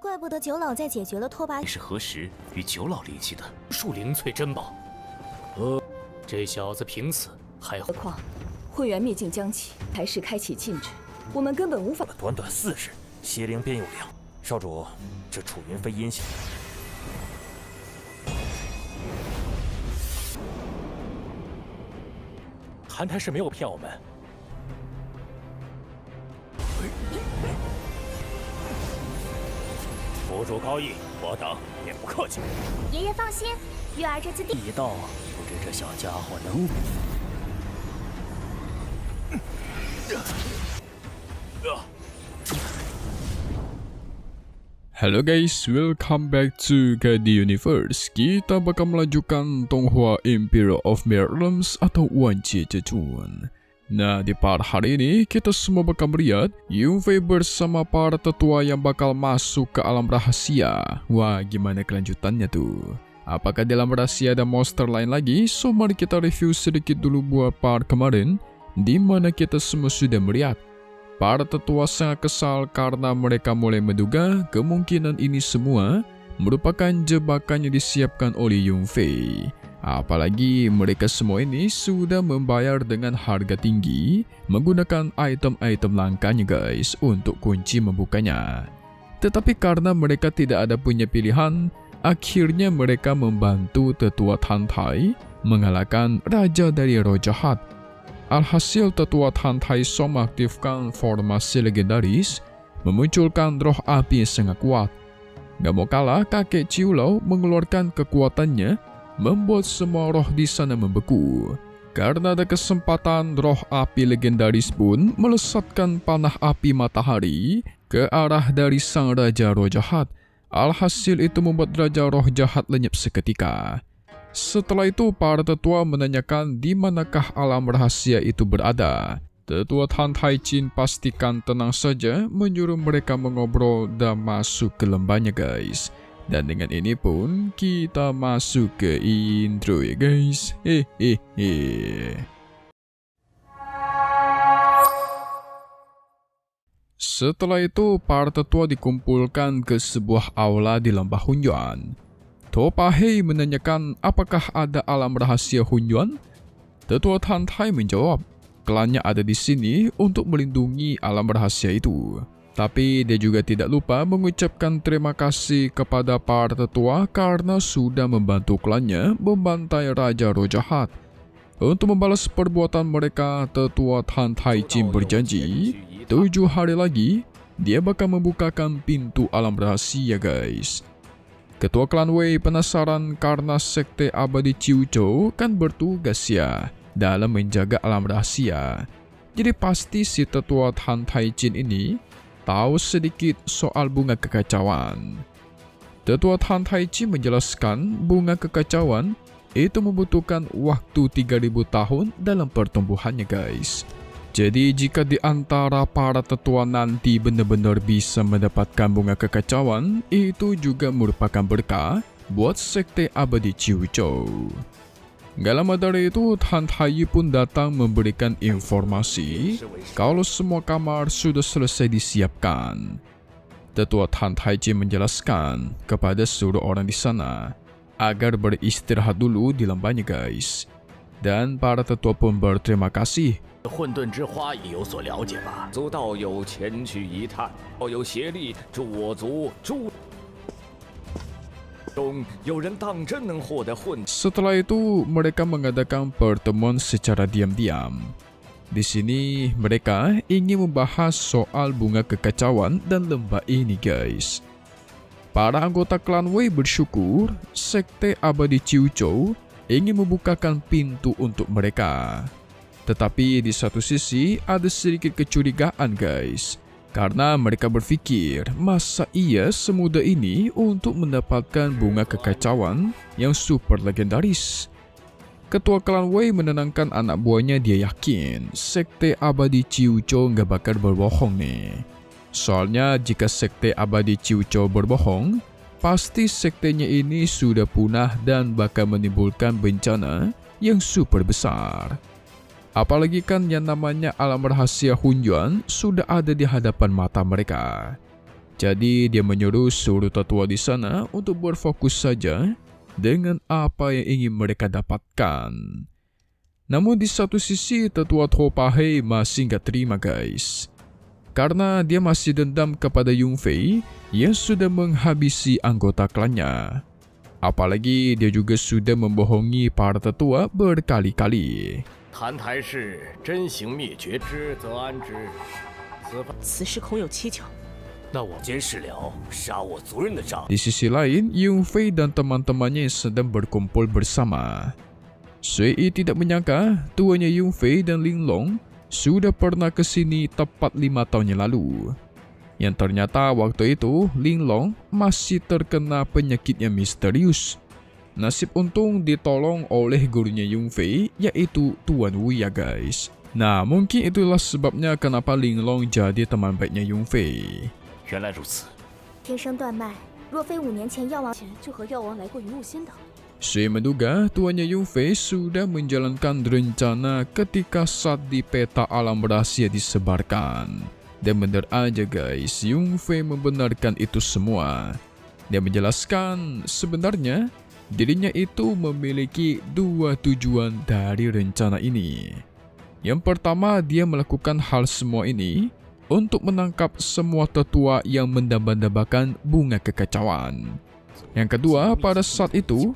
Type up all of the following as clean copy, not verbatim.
怪不得九老在解决了拓跋你是何时与九老联系的？树灵翠珍宝。这小子凭此还何况会员灭境将起，才是开启禁制，我们根本无法。短短4日，邪灵便有2。少主，这楚云飞阴险。韩太师没有骗我们。佛主高义，我等也不客气。爷爷放心，月儿这次定一道，不知这小家伙能。Halo guys, welcome back to KD Universe. Kita bakal melanjutkan Tonghua Imperial of Realms atau Wanci Jejun. Nah, di part hari ini kita semua bakal melihat Yunfei bersama para tetua yang bakal masuk ke alam rahasia. Wah, gimana kelanjutannya tuh? Apakah di alam rahasia ada monster lain lagi? So, mari kita review sedikit dulu buat part kemarin, di mana kita semua sudah melihat para tetua sangat kesal karena mereka mulai menduga kemungkinan ini semua merupakan jebakan yang disiapkan oleh Yunfei. Apalagi mereka semua ini sudah membayar dengan harga tinggi menggunakan item-item langkanya guys untuk kunci membukanya. Tetapi karena mereka tidak ada punya pilihan, akhirnya mereka membantu tetua Tantai mengalahkan Raja dari Roh Jahat. Alhasil tetua Tantai Som mengaktifkan formasi legendaris, memunculkan roh api yang sangat kuat. Gak mau kalah, kakek Ciulau mengeluarkan kekuatannya, membuat semua roh di sana membeku. Karena ada kesempatan, roh api legendaris pun melesatkan panah api matahari ke arah dari sang Raja Roh Jahat. Alhasil itu membuat Raja Roh Jahat lenyap seketika. Setelah itu, para tetua menanyakan di manakah alam rahasia itu berada. Tetua Tantai Chin pastikan tenang saja, menyuruh mereka mengobrol dan masuk ke lembahnya guys. Dan dengan ini pun kita masuk ke intro ya guys. Setelah itu, para tetua dikumpulkan ke sebuah aula di lembah Hunyuan. Topahei menanyakan apakah ada alam rahasia Hunyuan. Tetua Tantai menjawab, klannya ada di sini untuk melindungi alam rahasia itu. Tapi dia juga tidak lupa mengucapkan terima kasih kepada para tetua karena sudah membantu klannya membantai Raja Roh Jahat. Untuk membalas perbuatan mereka, tetua Tantai Chin berjanji 7 hari lagi dia bakal membukakan pintu alam rahasia guys. Ketua klan Wei penasaran karena sekte abadi Ciuco kan bertugas ya dalam menjaga alam rahasia. Jadi pasti si tetua Tantai Chin ini tahu sedikit soal bunga kekacauan. Tetua Tantai Chin menjelaskan bunga kekacauan itu membutuhkan waktu 3000 tahun dalam pertumbuhannya guys. Jadi jika di antara para tetua nanti benar-benar bisa mendapatkan bunga kekacauan, itu juga merupakan berkah buat sekte abadi Ciuco. Gak lama dari itu, Tantai pun datang memberikan informasi kalau semua kamar sudah selesai disiapkan. Tetua Tantai menjelaskan kepada seluruh orang di sana agar beristirahat dulu di lembahnya guys. Dan para tetua pun berterima kasih. 混沌之花已有所了解吧？族道友前去一探，道友协力助我族助中有人当真能获得混。 Setelah itu mereka mengadakan pertemuan secara diam-diam. Di sini mereka ingin membahas soal bunga kekacauan dan lembah ini guys. Para anggota klan Wei bersyukur sekte abadi Ciuco ingin membukakan pintu untuk mereka. Tetapi di satu sisi ada sedikit kecurigaan guys. Karena mereka berpikir masa iya semudah ini untuk mendapatkan bunga kekacauan yang super legendaris. Ketua klan Wei menenangkan anak buahnya, dia yakin sekte abadi Ciuco nggak bakal berbohong nih. Soalnya jika sekte abadi Ciuco berbohong, pasti sektenya ini sudah punah dan bakal menimbulkan bencana yang super besar. Apalagi kan yang namanya alam rahasia Hunyuan sudah ada di hadapan mata mereka. Jadi dia menyuruh seluruh tetua di sana untuk berfokus saja dengan apa yang ingin mereka dapatkan. Namun di satu sisi tetua Topahei masih nggak terima guys. Karena dia masih dendam kepada Yunfei yang sudah menghabisi anggota klannya. Apalagi dia juga sudah membohongi para tetua berkali-kali. 澹台氏真行灭绝之则安之，此事恐有蹊跷。那我监视了杀我族人的账。 Di sisi lain, Yunfei dan teman-temannya sedang berkumpul bersama. Sui tidak menyangka tuanya Yunfei dan Linglong sudah pernah ke sini tepat 5 tahun yang lalu. Yang ternyata waktu itu Linglong masih terkena penyakit yang misterius. Nasib untung ditolong oleh gurunya Yunfei, yaitu Tuan Wu ya guys. Nah, mungkin itulah sebabnya kenapa Linglong jadi teman baiknya Yunfei. 原来如此，天生断脉，若非5年前药王前就和药王来过云雾仙岛。 Sui menduga tuannya Yunfei sudah menjalankan rencana ketika saat di peta alam rahasia disebarkan. Dan benar aja guys, Yunfei membenarkan itu semua. Dia menjelaskan sebenarnya dirinya itu memiliki 2 tujuan dari rencana ini. Yang pertama, dia melakukan hal semua ini untuk menangkap semua tetua yang mendamba-dambakan bunga kekacauan. Yang kedua, pada saat itu,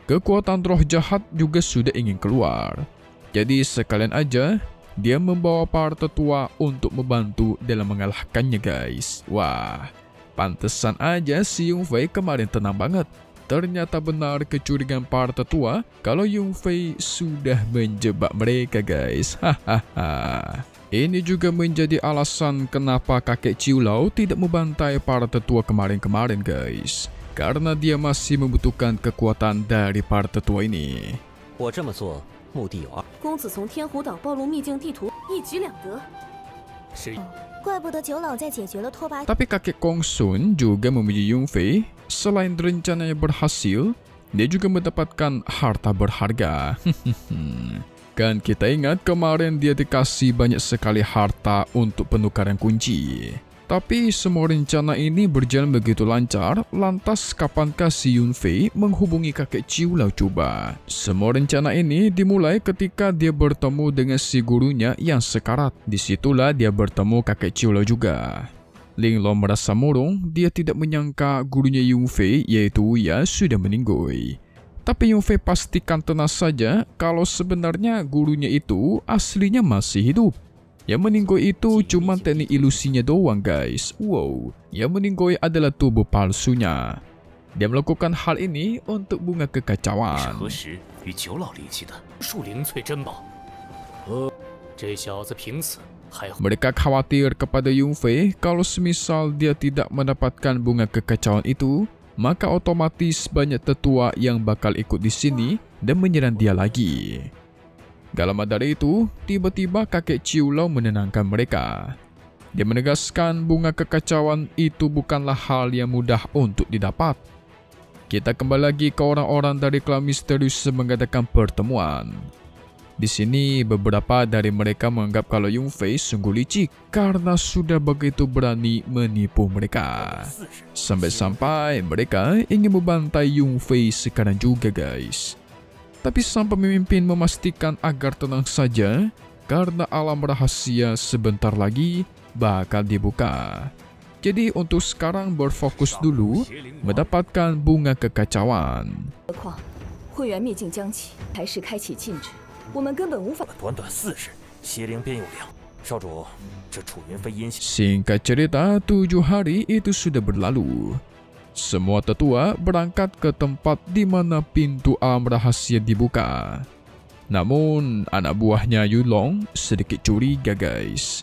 kekuatan roh jahat juga sudah ingin keluar. Jadi sekalian aja, dia membawa para tetua untuk membantu dalam mengalahkannya guys. Wah, pantesan aja si Yunfei kemarin tenang banget. Ternyata benar kecurigaan para tetua kalau Yunfei sudah menjebak mereka guys. Hahaha. Ini juga menjadi alasan kenapa kakek Ciulau tidak membantai para tetua kemarin-kemarin guys. Karena dia masih membutuhkan kekuatan dari para tetua ini. 我这么做目的有二。公子从天湖岛暴露秘境地图，一举两得。是怪不得九老在解决了拓跋 Tapi kakek Kong Sun juga memuji Yunfei. Selain rencananya berhasil, dia juga mendapatkan harta berharga. Kan kita ingat kemarin dia dikasih banyak sekali harta untuk penukaran kunci. Tapi semua rencana ini berjalan begitu lancar, lantas kapankah si Yunfei menghubungi kakek Ciulau coba? Semua rencana ini dimulai ketika dia bertemu dengan si gurunya yang sekarat. Disitulah dia bertemu kakek Ciulau juga. Linglong merasa murung, dia tidak menyangka gurunya Yunfei yaitu Uya sudah meninggal. Tapi Yunfei pastikan tenang saja kalau sebenarnya gurunya itu aslinya masih hidup. Yang meninggal itu cuma teknik ilusinya doang guys. Wow, yang meninggal adalah tubuh palsunya. Dia melakukan hal ini untuk bunga 是 kekacauan. 何时与九老离奇的树灵翠珍宝？这小子平死还 Mereka khawatir kepada Yunfei kalau semisal dia tidak mendapatkan bunga kekacauan itu, maka otomatis banyak tetua yang bakal ikut di sini dan menyerang dia lagi. Gak lama dari itu, tiba-tiba kakek Ciulau menenangkan mereka. Dia menegaskan bunga kekacauan itu bukanlah hal yang mudah untuk didapat. Kita kembali lagi ke orang-orang dari klan misterius mengadakan pertemuan. Di sini beberapa dari mereka menganggap kalau Yunfei sungguh licik karena sudah begitu berani menipu mereka. Sampai-sampai mereka ingin membantai Yunfei sekarang juga guys. Tapi sang pemimpin memastikan agar tenang saja karena alam rahasia sebentar lagi bakal dibuka. Jadi untuk sekarang berfokus dulu mendapatkan bunga kekacauan. 何况会员灭境将起，还是开启禁制，我们根本无法。短短4日，邪灵便有两。少主，这楚云飞阴险。 Singkat cerita, 7 hari itu sudah berlalu. Semua tetua berangkat ke tempat di mana pintu alam rahasia dibuka. Namun, anak buahnya Yulong sedikit curiga guys.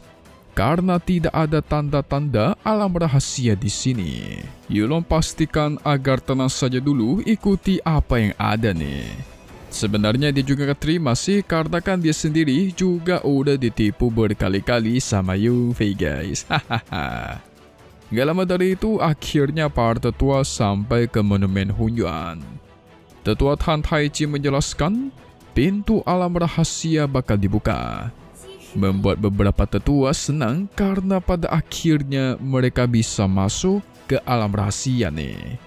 Karena tidak ada tanda-tanda alam rahasia di sini. Yulong pastikan agar tenang saja dulu ikuti apa yang ada nih. Sebenarnya dia juga keterima sih karena kan dia sendiri juga udah ditipu berkali-kali sama Yunfei guys. Hahaha. Gak lama dari itu, akhirnya para tetua sampai ke monumen Hunyuan. Tetua Tan Taichi menjelaskan, pintu alam rahasia bakal dibuka. membuat beberapa tetua senang karena pada akhirnya mereka bisa masuk ke alam rahasia nih.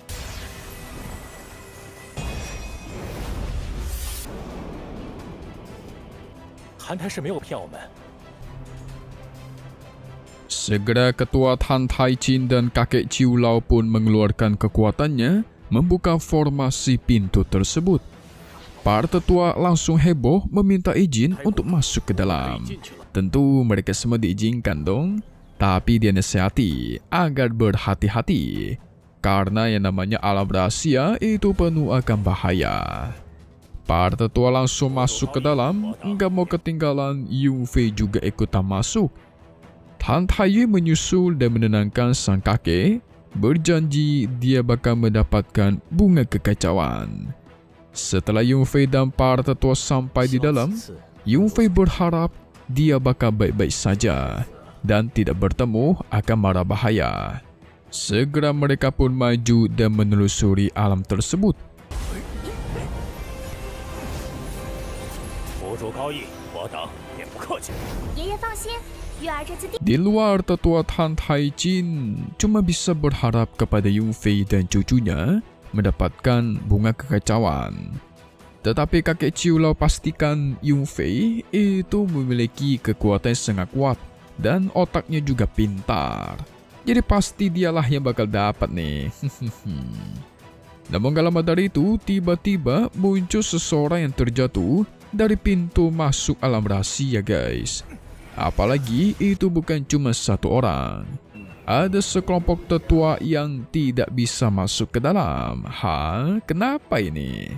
Segera ketua Han Taichin dan kakek Ciu Lao pun mengeluarkan kekuatannya membuka formasi pintu tersebut. Para tetua langsung heboh meminta izin untuk masuk ke dalam. Tentu mereka semua diizinkan dong, tapi dia nasihati agar berhati-hati karena yang namanya alam rahasia itu penuh akan bahaya. Para tetua langsung masuk ke dalam, nggak mau ketinggalan Yung Fei juga ikutan masuk. Han Taiyu menyusul dan menenangkan sang kakek, berjanji dia bakal mendapatkan bunga kekacauan. Setelah Yung Fei dan para tetua sampai di dalam, Yung Fei berharap dia bakal baik-baik saja dan tidak bertemu akan mara bahaya. Segera mereka pun maju dan menelusuri alam tersebut. Di luar, tetua Han Taichin cuma bisa berharap kepada Yung Fei dan cucunya mendapatkan bunga kekacauan. Tetapi kakek Ciu Lao pastikan Yung Fei itu memiliki kekuatan sangat kuat dan otaknya juga pintar. Jadi pasti dialah yang bakal dapat nih. Namun gak lama dari itu, tiba-tiba muncul seseorang yang terjatuh dari pintu masuk alam rahasia, guys. Apalagi itu bukan cuma satu orang. Ada sekelompok tetua yang tidak bisa masuk ke dalam. Kenapa ini?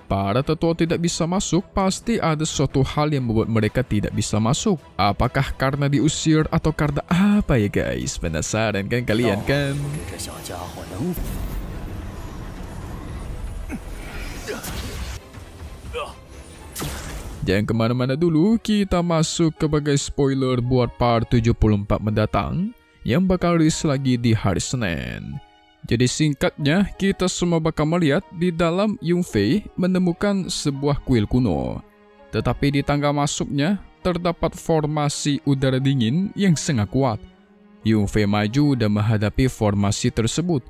Para tetua tidak bisa masuk, pasti ada suatu hal yang membuat mereka tidak bisa masuk. Apakah karena diusir atau karena apa ya guys? Penasaran kan kalian kan? Jangan kemana-mana dulu, kita masuk sebagai spoiler buat part 74 mendatang yang bakal rilis lagi di hari Senin. Jadi singkatnya, kita semua bakal melihat di dalam Yung Fei menemukan sebuah kuil kuno. Tetapi di tangga masuknya terdapat formasi udara dingin yang sangat kuat. Yung Fei maju dan menghadapi formasi tersebut,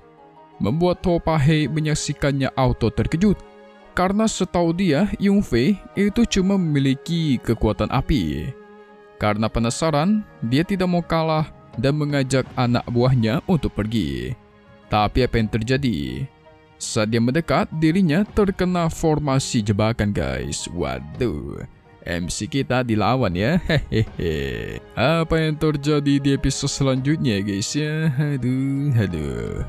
membuat Tuo Pahei menyaksikannya auto terkejut. Karena setahu dia, Yung Fei itu cuma memiliki kekuatan api. Karena penasaran, dia tidak mau kalah dan mengajak anak buahnya untuk pergi. Tapi apa yang terjadi? Saat dia mendekat, dirinya terkena formasi jebakan guys. Waduh, MC kita dilawan ya. Hehehe. Apa yang terjadi di episode selanjutnya guys ya? Aduh.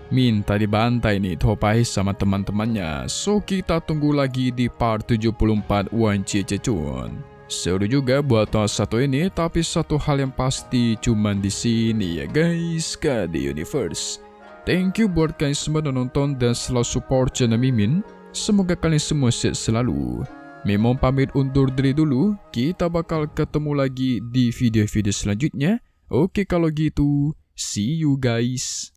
Minta dibantai nih Tuo Pahei sama teman-temannya. So kita tunggu lagi di part 74 Wan Jie Zhechun. Seru juga buat tahun satu ini, tapi satu hal yang pasti cuman di sini ya guys, KD Universe. Thank you buat kalian semua yang nonton dan selalu support channel Mimin. Semoga kalian semua sehat selalu. Mimin pamit undur diri dulu. Kita bakal ketemu lagi di video-video selanjutnya. Oke kalau gitu, see you guys.